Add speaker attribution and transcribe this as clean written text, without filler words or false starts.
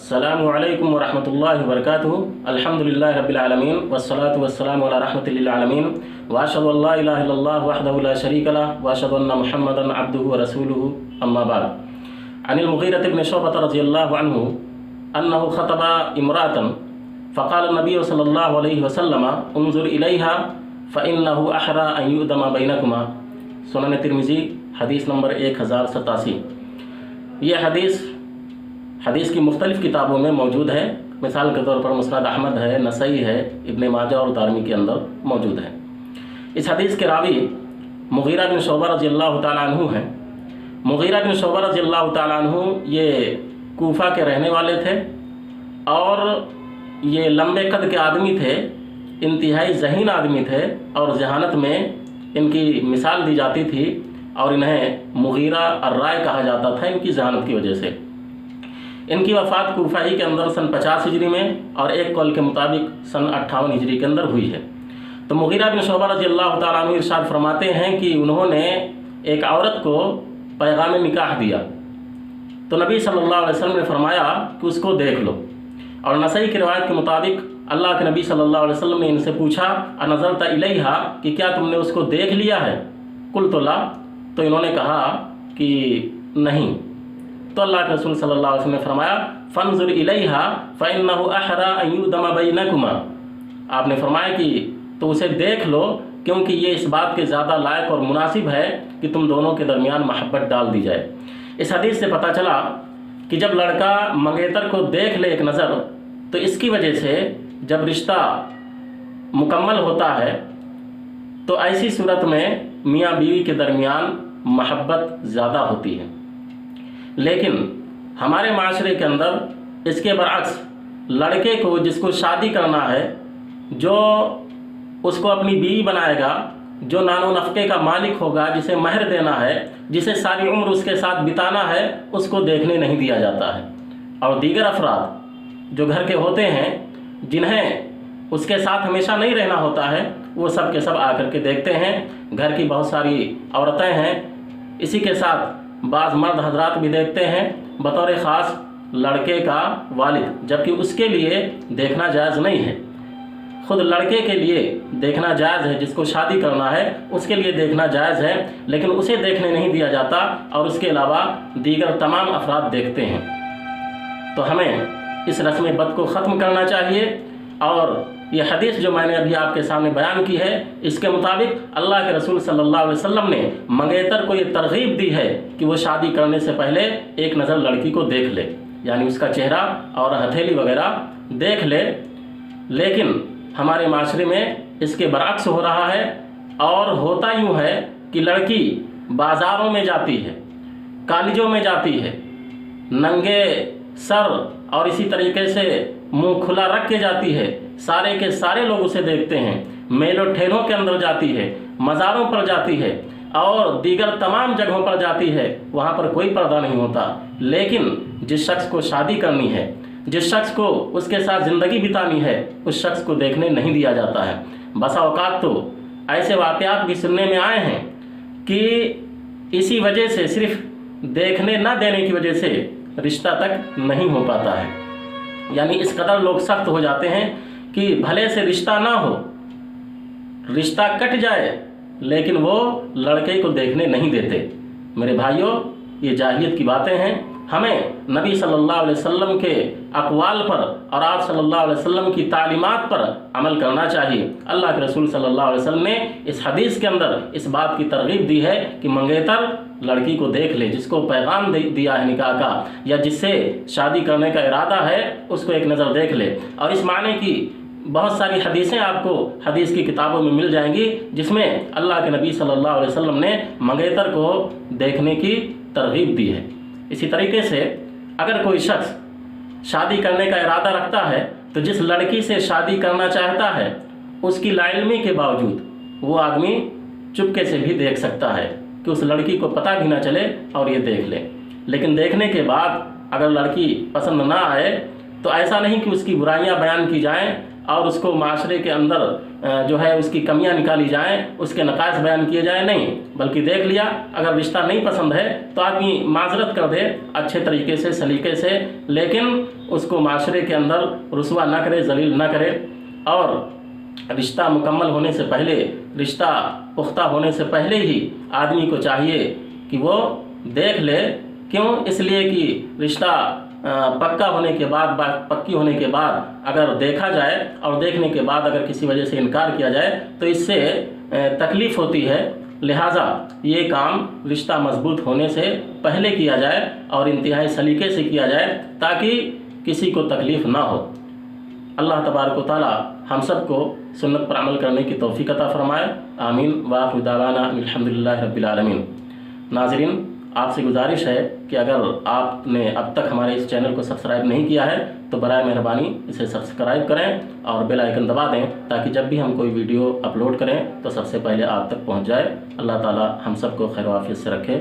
Speaker 1: अस्सलामु अलैकुम वरहमतुल्लाहि वबरकातुहू। अल्हम्दुलिल्लाहि रब्बिल आलमीन वस्सलातु वस्सलामु अला रहमतिल लिल आलमीन व अशहदु अल्ला इलाहा इल्लल्लाह वहदहु ला शरीका लह व अशहदु अन्ना मुहम्मदन अब्दुहु व रसूलुहु अम्मा बाद। अनिल मुगीरह इब्न शुअबह रज़ियल्लाहु अन्हु अन्नहु खतबा इम्राअतन फ़क़ाल नबी सल्लल्लाहु अलैहि वसल्लम उन्ज़ुर इलैहा फ़इन्नहु अहरा अन युदमा बैनकुमा। सुनन तिर्मिज़ी हदीस नंबर 1087। ये हदीस की मुख्तलिफ़ किताबों में मौजूद है। मिसाल के तौर पर मुस्नद अहमद है, नसई है, इब्न माजा और दारमी के अंदर मौजूद है। इस हदीस के रावी मुगीरा बिन शुअबह रज़ियल्लाहु ताला अन्हु हैं। मुगीरा बिन शुअबह रज़ियल्लाहु ताला अन्हु ये कूफा के रहने वाले थे और ये लंबे कद के आदमी थे, इंतहाई ज़हीन आदमी थे और जहानत में इनकी मिसाल दी जाती थी और इन्हें मुगीरा अर्राय कहा जाता था इनकी जहानत की वजह से। इनकी वफ़ात कूफा ही के अंदर सन 50 हिजरी में और एक कौल के मुताबिक सन 58 हिजरी के अंदर हुई है। तो मुगीरा बिन शुअबह रज़ियल्लाहु ताला अन्हु इरशाद फरमाते हैं कि उन्होंने एक औरत को पैगाम निकाह दिया तो नबी सल्लल्लाहु अलैहि वसल्लम ने फरमाया कि उसको देख लो। और नसई की रिवायत के मुताबिक अल्लाह के नबी सल्लल्लाहु अलैहि वसल्लम ने इनसे पूछा अनज़रत इलैहा कि क्या तुमने उसको देख लिया है? कुल्तु ला, तो इन्होंने कहा कि नहीं। तो अल्लाह के रसूल सल्लल्लाहु अलैहि वसल्लम ने फरमाया फंजुर इलैहा फ़इन्नहु अहरा अन युदमा बैनकुमा। आपने फरमाया कि तो उसे देख लो क्योंकि ये इस बात के ज़्यादा लायक और मुनासिब है कि तुम दोनों के दरमियान महब्बत डाल दी जाए। इस हदीस से पता चला कि जब लड़का मंगेतर को देख ले एक नज़र तो इसकी वजह से जब रिश्ता मुकम्मल होता है तो ऐसी सूरत में मियाँ बीवी के दरमियान महब्बत ज़्यादा होती है। लेकिन हमारे माशरे के अंदर इसके बरअक्स लड़के को जिसको शादी करना है, जो उसको अपनी बीवी बनाएगा, जो नानो नफ़क़े का मालिक होगा, जिसे महर देना है, जिसे सारी उम्र उसके साथ बिताना है, उसको देखने नहीं दिया जाता है। और दीगर अफराद जो घर के होते हैं जिन्हें उसके साथ हमेशा नहीं रहना होता है, वो सब के सब आकर के देखते हैं। घर की बहुत सारी औरतें हैं, इसी के साथ बाज़ मर्द हजरात भी देखते हैं, बतौर ख़ास लड़के का वालिद, जबकि उसके लिए देखना जायज़ नहीं है। खुद लड़के के लिए देखना जायज़ है, जिसको शादी करना है उसके लिए देखना जायज़ है, लेकिन उसे देखने नहीं दिया जाता और उसके अलावा दीगर तमाम अफराद देखते हैं। तो हमें इस रस्म बद को ख़त्म करना चाहिए। और ये हदीस जो मैंने अभी आपके सामने बयान की है, इसके मुताबिक अल्लाह के रसूल सल्लल्लाहु अलैहि वसल्लम ने मंगेतर को ये तरगीब दी है कि वो शादी करने से पहले एक नज़र लड़की को देख ले, यानी उसका चेहरा और हथेली वगैरह देख ले। लेकिन हमारे माशरे में इसके बरअक्स हो रहा है और होता यूँ है कि लड़की बाज़ारों में जाती है, कॉलेजों में जाती है, नंगे सर और इसी तरीके से मुंह खुला रख के जाती है, सारे के सारे लोग उसे देखते हैं। मेलों ठेलों के अंदर जाती है, मज़ारों पर जाती है और दीगर तमाम जगहों पर जाती है, वहाँ पर कोई पर्दा नहीं होता। लेकिन जिस शख्स को शादी करनी है, जिस शख्स को उसके साथ ज़िंदगी बितानी है, उस शख्स को देखने नहीं दिया जाता है। बसा औकात तो ऐसे वाक़यात भी सुनने में आए हैं कि इसी वजह से, सिर्फ देखने न देने की वजह से रिश्ता तक नहीं हो पाता है। यानी इस कदर लोग सख्त हो जाते हैं कि भले से रिश्ता ना हो, रिश्ता कट जाए, लेकिन वो लड़के को देखने नहीं देते। मेरे भाइयों, ये जाहिलियत की बातें हैं। हमें नबी सल्लल्लाहु अलैहि वसल्लम के अक़वाल पर और आप सल्लल्लाहु अलैहि वसल्लम की तालीमात पर अमल करना चाहिए। अल्लाह के रसूल सल्लल्लाहु अलैहि वसल्लम ने इस हदीस के अंदर इस बात की तरगीब दी है कि मंगेतर लड़की को देख ले, जिसको पैगाम दिया है निकाह का या जिससे शादी करने का इरादा है, उसको एक नज़र देख ले। और इस माने की बहुत सारी हदीसें आपको हदीस की किताबों में मिल जाएंगी जिसमें अल्लाह के नबी सल्लल्लाहु अलैहि वसल्लम ने मंगेतर को देखने की तरगीब दी है। इसी तरीके से अगर कोई शख्स शादी करने का इरादा रखता है तो जिस लड़की से शादी करना चाहता है उसकी लाइल्मी के बावजूद वो आदमी चुपके से भी देख सकता है कि उस लड़की को पता भी ना चले और ये देख ले। लेकिन देखने के बाद अगर लड़की पसंद ना आए तो ऐसा नहीं कि उसकी बुराइयां बयान की जाएं और उसको माशरे के अंदर जो है उसकी कमियां निकाली जाएं, उसके नकास बयान किए जाएं, नहीं, बल्कि देख लिया, अगर रिश्ता नहीं पसंद है तो आदमी माजरत कर दे अच्छे तरीके से, सलीके से, लेकिन उसको माशरे के अंदर रुसवा ना करे, जलील ना करे। और रिश्ता मुकम्मल होने से पहले, रिश्ता पुख्ता होने से पहले ही आदमी को चाहिए कि वो देख ले। क्यों? इसलिए कि रिश्ता पक्का होने के बाद, पक्की होने के बाद अगर देखा जाए और देखने के बाद अगर किसी वजह से इनकार किया जाए तो इससे तकलीफ़ होती है। लिहाजा ये काम रिश्ता मजबूत होने से पहले किया जाए और इंतहाई सलीके से किया जाए ताकि किसी को तकलीफ़ ना हो। अल्लाह तबारक व तआला हम सबको सुन्नत पर अमल करने की तौफीक अता फरमाए। आमीन व आखिर दावाना अल्हम्दुलिल्लाहि रब्बिल आलमीन। नाज़रीन, आपसे गुजारिश है कि अगर आपने अब तक हमारे इस चैनल को सब्सक्राइब नहीं किया है तो बराए मेहरबानी इसे सब्सक्राइब करें और बेल आइकन दबा दें ताकि जब भी हम कोई वीडियो अपलोड करें तो सबसे पहले आप तक पहुंच जाए। अल्लाह ताला हम सबको खैर आफियत से रखे।